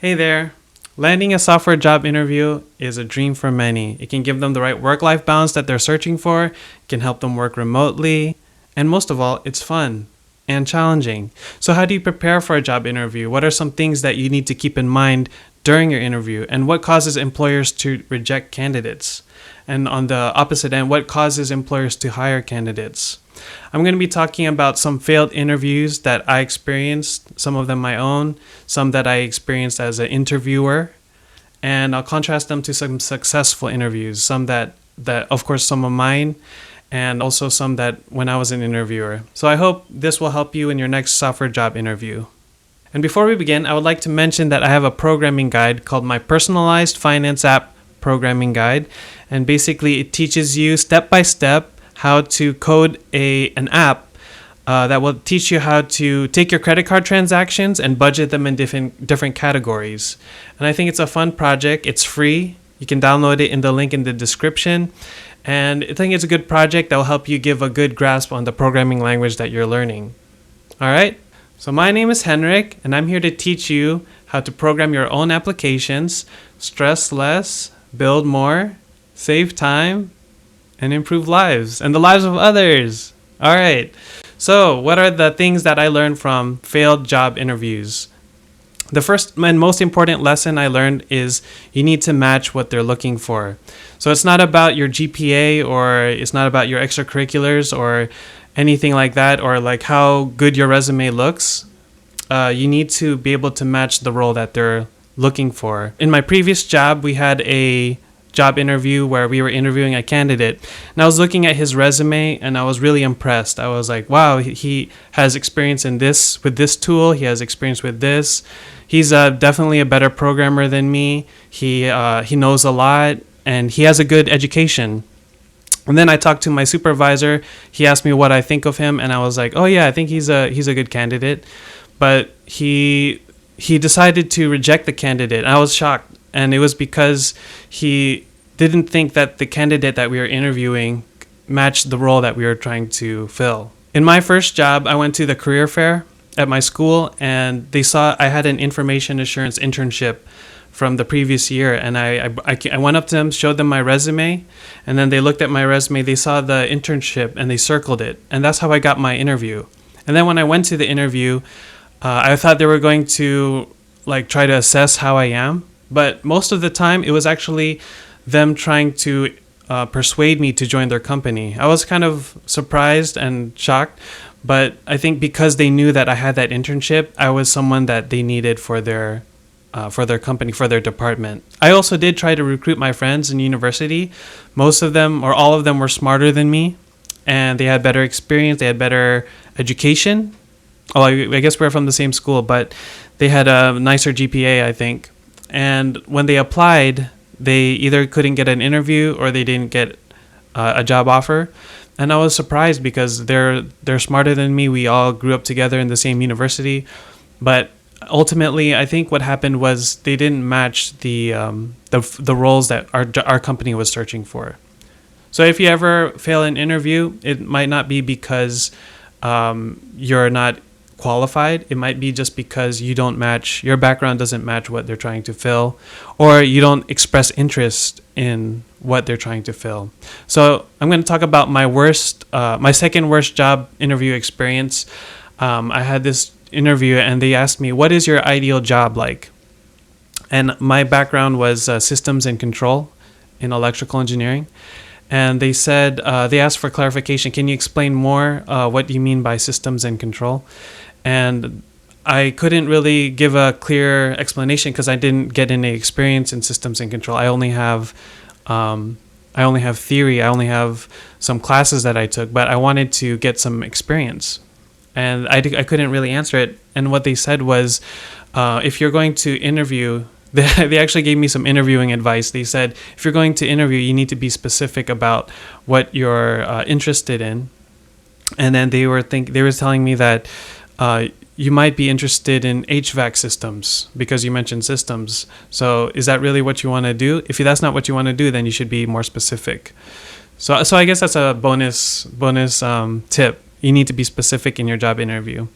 Hey there. Landing a software job interview is a dream for many. It can give them the right work life balance that they're searching for, it can help them work remotely, and most of all, it's fun and challenging. So, how do you prepare for a job interview? What are some things that you need to keep in mind during your interview? And what causes employers to reject candidates? And on the opposite end, what causes employers to hire candidates? I'm going to be talking about some failed interviews that I experienced, some of them my own, some that I experienced as an interviewer, and I'll contrast them to some successful interviews, some that of course, some of mine, and also some that when I was an interviewer. So I hope this will help you in your next software job interview. And before we begin, I would like to mention that I have a programming guide called my Personalized Finance App Programming Guide, and basically it teaches you step by step how to code an app that will teach you how to take your credit card transactions and budget them in different categories. And I think it's a fun project. It's free. You can download it in the link in the description. And I think it's a good project that will help you give a good grasp on the programming language that you're learning. All right? So my name is Henrik, and I'm here to teach you how to program your own applications, stress less, build more, save time, and improve lives and the lives of others. All right. So, what are the things that I learned from failed job interviews? The first and most important lesson I learned is you need to match what they're looking for. So, it's not about your GPA or it's not about your extracurriculars or anything like that or like how good your resume looks. You need to be able to match the role that they're looking for. In my previous job, we had a job interview where we were interviewing a candidate, and I was looking at his resume and I was really impressed. I was like, wow, he has experience in this with this tool, he has experience with this, he's definitely a better programmer than me, he knows a lot, and he has a good education. And then I talked to my supervisor. He asked me what I think of him, and I was like, oh yeah, I think he's a good candidate. But he decided to reject the candidate. I was shocked. And it was because he didn't think that the candidate that we were interviewing matched the role that we were trying to fill. In my first job, I went to the career fair at my school, and they saw I had an information assurance internship from the previous year. And I went up to them, showed them my resume, and then they looked at my resume, they saw the internship, and they circled it. And that's how I got my interview. And then when I went to the interview, I thought they were going to try to assess how I am. But most of the time, it was actually them trying to persuade me to join their company. I was kind of surprised and shocked, but I think because they knew that I had that internship, I was someone that they needed for their company, for their department. I also did try to recruit my friends in university. Most of them, or all of them, were smarter than me, and they had better experience, they had better education. Oh, I guess we're from the same school, but they had a nicer GPA, I think. And when they applied, they either couldn't get an interview or they didn't get a job offer. And I was surprised because they're smarter than me. We all grew up together in the same university. But ultimately, I think what happened was they didn't match the roles that our company was searching for. So if you ever fail an interview, it might not be because you're not qualified. It might be just because your background doesn't match what they're trying to fill, or you don't express interest in what they're trying to fill. So I'm going to talk about my second worst job interview experience. I had this interview and they asked me, what is your ideal job like? And my background was systems and control in electrical engineering. And they said, they asked for clarification. Can you explain more what do you mean by systems and control? And I couldn't really give a clear explanation because I didn't get any experience in systems and control. I only have theory. I only have some classes that I took, but I wanted to get some experience, and I couldn't really answer it. And what they said was, if you're going to interview, they actually gave me some interviewing advice. They said, if you're going to interview, you need to be specific about what you're interested in. And then they were telling me that you might be interested in HVAC systems because you mentioned systems. So is that really what you want to do? If that's not what you want to do, then you should be more specific. So I guess that's a bonus tip. You need to be specific in your job interview.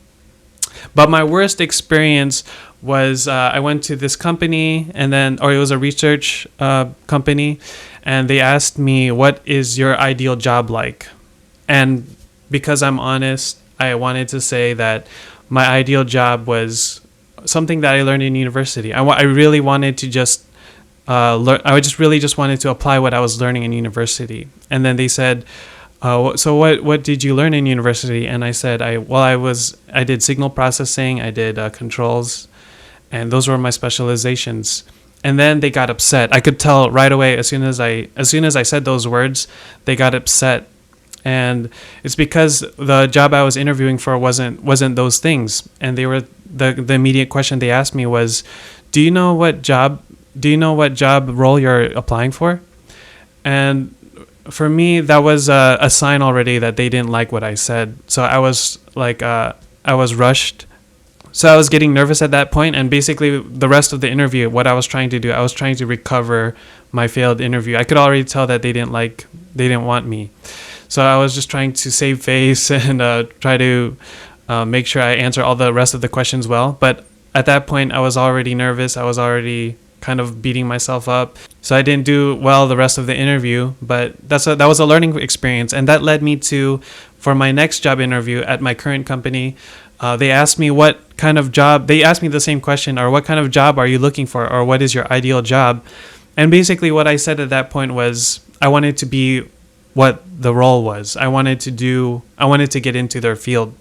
But my worst experience was I went to this company, or it was a research company, and they asked me, "What is your ideal job like?" And because I'm honest, I wanted to say that my ideal job was something that I learned in university. I really wanted to just learn. I just really just wanted to apply what I was learning in university. And then they said, "So what did you learn in university?" And I said, I did signal processing, I did controls, and those were my specializations." And then they got upset. I could tell right away as soon as I said those words, they got upset. And it's because the job I was interviewing for wasn't those things. And they were the immediate question they asked me was, "Do you know what job role you're applying for?" And for me, that was a sign already that they didn't like what I said. So I was I was rushed. So I was getting nervous at that point, and basically the rest of the interview, what I was trying to do, I was trying to recover my failed interview. I could already tell that they didn't want me. So I was just trying to save face and try to make sure I answer all the rest of the questions well. But at that point, I was already nervous. I was already kind of beating myself up. So I didn't do well the rest of the interview, but that was a learning experience. And that led me to, for my next job interview at my current company, they asked me they asked me the same question, or what kind of job are you looking for, or what is your ideal job? And basically what I said at that point was I wanted to be what the role was. I wanted to get into their field.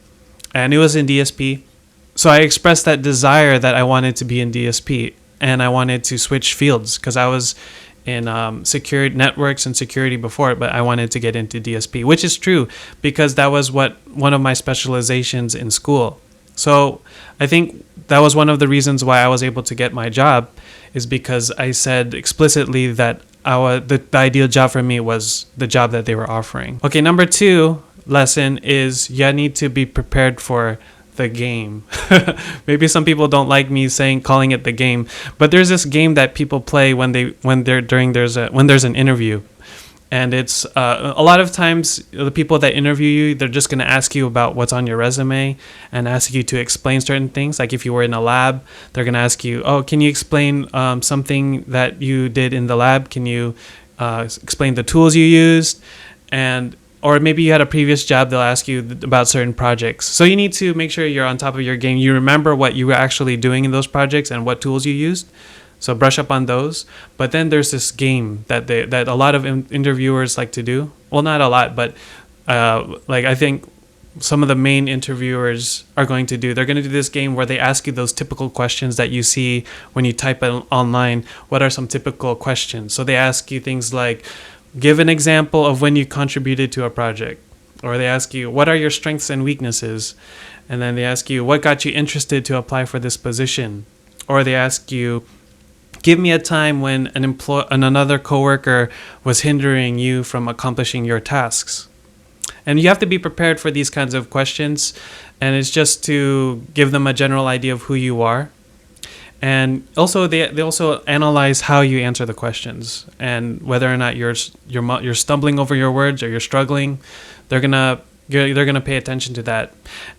And it was in DSP. So I expressed that desire that I wanted to be in DSP, and I wanted to switch fields because I was in security networks and security before, but I wanted to get into DSP, which is true because that was one of my specializations in school. So I think that was one of the reasons why I was able to get my job, is because I said explicitly that the ideal job for me was the job that they were offering. Okay, number 2 lesson is you need to be prepared for the game. Maybe some people don't like me calling it the game, but there's this game that people play when there's an interview. And it's a lot of times the people that interview you, they're just going to ask you about what's on your resume and ask you to explain certain things. Like if you were in a lab, they're going to ask you, "Oh, can you explain something that you did in the lab? Can you explain the tools you used?" Or maybe you had a previous job, they'll ask you about certain projects. So you need to make sure you're on top of your game. You remember what you were actually doing in those projects and what tools you used. So brush up on those. But then there's this game that a lot of interviewers like to do. Well, not a lot, but I think some of the main interviewers are going to do. They're going to do this game where they ask you those typical questions that you see when you type online. What are some typical questions? So they ask you things like, give an example of when you contributed to a project. Or they ask you, what are your strengths and weaknesses? And then they ask you, what got you interested to apply for this position? Or they ask you, give me a time when another coworker was hindering you from accomplishing your tasks. And you have to be prepared for these kinds of questions. And it's just to give them a general idea of who you are. And also, they also analyze how you answer the questions and whether or not you're stumbling over your words or you're struggling. They're gonna pay attention to that.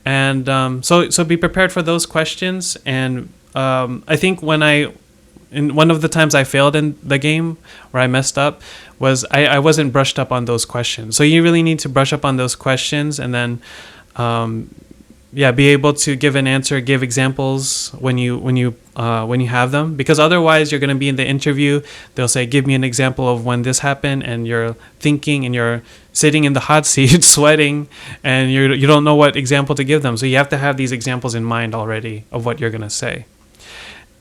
And so be prepared for those questions. And I think in one of the times I failed in the game where I messed up was I wasn't brushed up on those questions. So you really need to brush up on those questions, and then be able to give an answer, give examples when you have them, because otherwise you're going to be in the interview. They'll say, give me an example of when this happened, and you're thinking and you're sitting in the hot seat sweating, and you don't know what example to give them. So you have to have these examples in mind already of what you're going to say.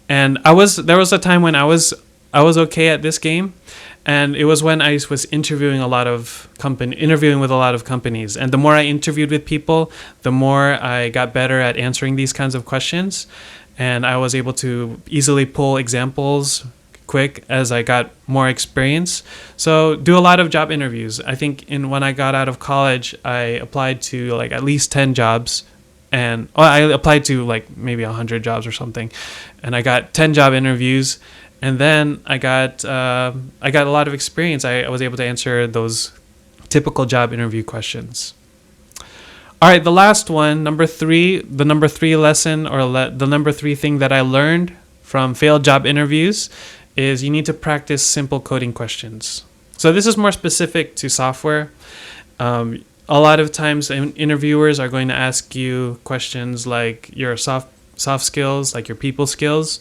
And there was a time when I was okay at this game. And it was when I was interviewing with a lot of companies. And the more I interviewed with people, the more I got better at answering these kinds of questions. And I was able to easily pull examples quick as I got more experience. So do a lot of job interviews. I think when I got out of college, I applied to at least 10 jobs. And I applied to maybe 100 jobs or something. And I got 10 job interviews. And then I got a lot of experience. I was able to answer those typical job interview questions. All right, the last one, number 3, the number 3 lesson or the number 3 thing that I learned from failed job interviews is you need to practice simple coding questions. So this is more specific to software. A lot of times interviewers are going to ask you questions like your soft skills, like your people skills,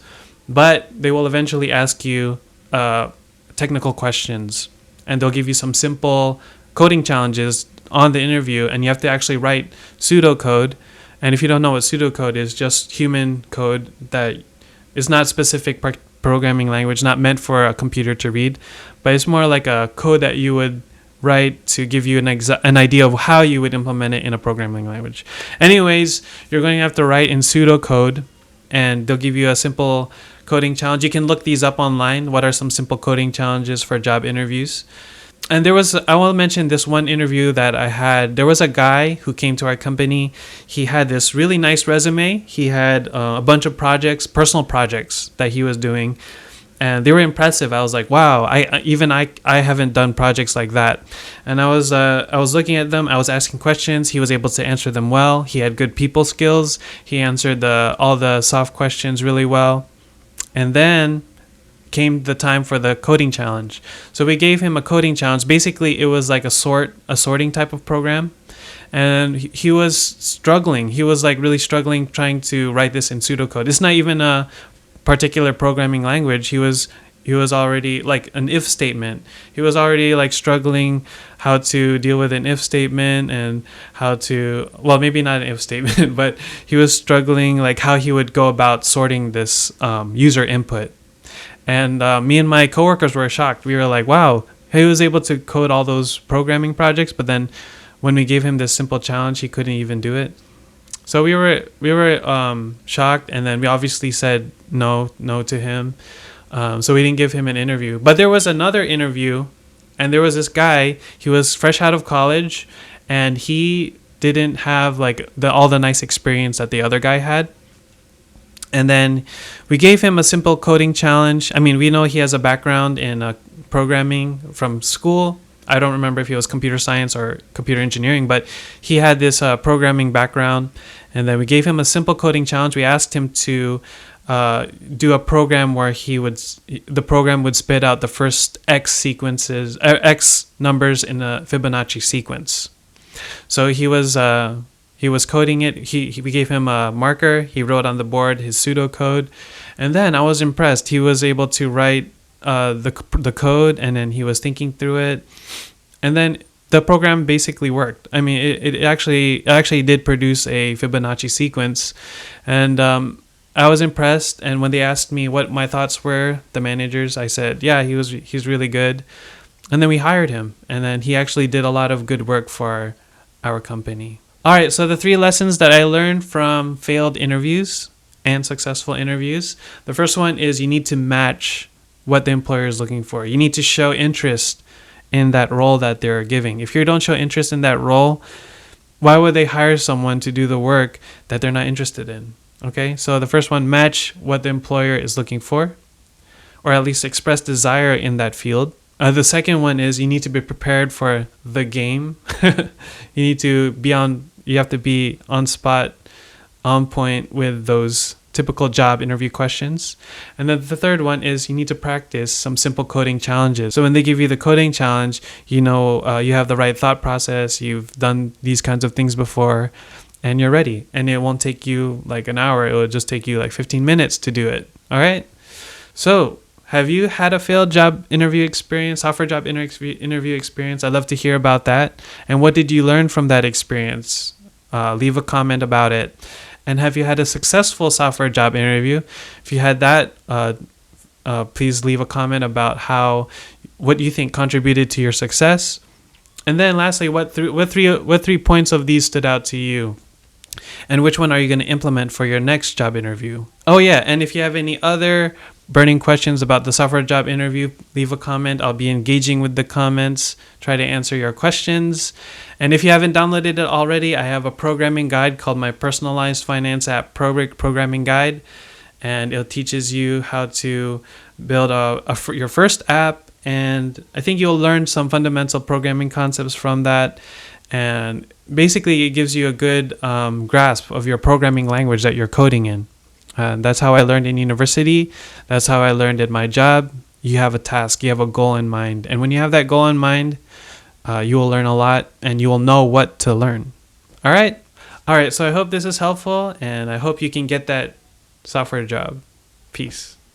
but they will eventually ask you technical questions, and they'll give you some simple coding challenges on the interview, and you have to actually write pseudocode. And if you don't know what pseudocode is, just human code that is not specific programming language, not meant for a computer to read, but it's more like a code that you would write to give you an idea of how you would implement it in a programming language. Anyways, you're going to have to write in pseudocode, and they'll give you a simple coding challenge. You can look these up online. What are some simple coding challenges for job interviews? And I will mention this one interview that I had. There was a guy who came to our company. He had this really nice resume. He had a bunch of projects, personal projects that he was doing, and they were impressive. I was like, wow, I haven't done projects like that. And I was looking at them. I was asking questions. He was able to answer them well. He had good people skills. He answered all the soft questions really well. And then came the time for the coding challenge. So we gave him a coding challenge. Basically, it was like a sorting type of program. And he was struggling. He was like really struggling trying to write this in pseudocode. It's not even a particular programming language. He was already like an if statement. He was already like struggling how to deal with an if statement and how to, well, maybe not an if statement, but he was struggling like how he would go about sorting this user input. And me and my coworkers were shocked. We were like, wow, he was able to code all those programming projects, but then when we gave him this simple challenge, he couldn't even do it. So we were shocked, and then we obviously said no to him. So we didn't give him an interview. But there was another interview, and there was this guy. He was fresh out of college, and he didn't have like all the nice experience that the other guy had. And then we gave him a simple coding challenge. I mean, we know he has a background in programming from school. I don't remember if he was computer science or computer engineering, but he had this programming background. And then we gave him a simple coding challenge. We asked him to do a program where the program would spit out the first X numbers in a Fibonacci sequence. So he was coding it. We gave him a marker. He wrote on the board his pseudocode. And then I was impressed. He was able to write the code, and then he was thinking through it. And then the program basically worked. I mean, it actually did produce a Fibonacci sequence. And I was impressed. And when they asked me what my thoughts were, the managers, I said, yeah, he's really good. And then we hired him. And then he actually did a lot of good work for our company. All right, so the 3 lessons that I learned from failed interviews and successful interviews. The first one is you need to match what the employer is looking for. You need to show interest in that role that they're giving. If you don't show interest in that role, why would they hire someone to do the work that they're not interested in? Okay, so the first one, match what the employer is looking for, or at least express desire in that field. The second one is you need to be prepared for the game. You have to be on spot, on point with those typical job interview questions. And then the third one is you need to practice some simple coding challenges. So when they give you the coding challenge, you have the right thought process, you've done these kinds of things before, and you're ready. And it won't take you like an hour. It will just take you like 15 minutes to do it. All right? So have you had a failed job interview experience, software job interview experience? I'd love to hear about that. And what did you learn from that experience? Leave a comment about it. And have you had a successful software job interview? If you had that, please leave a comment about what you think contributed to your success. And then lastly, what three points of these stood out to you? And which one are you going to implement for your next job interview? Oh yeah, and if you have any other burning questions about the software job interview, leave a comment. I'll be engaging with the comments, try to answer your questions. And if you haven't downloaded it already, I have a programming guide called my Personalized Finance App Programming Guide. And it teaches you how to build your first app. And I think you'll learn some fundamental programming concepts from that. And basically, it gives you a good grasp of your programming language that you're coding in. That's how I learned in university. That's how I learned at my job. You have a task, you have a goal in mind. And when you have that goal in mind, you will learn a lot and you will know what to learn. All right. All right. So I hope this is helpful and I hope you can get that software job. Peace.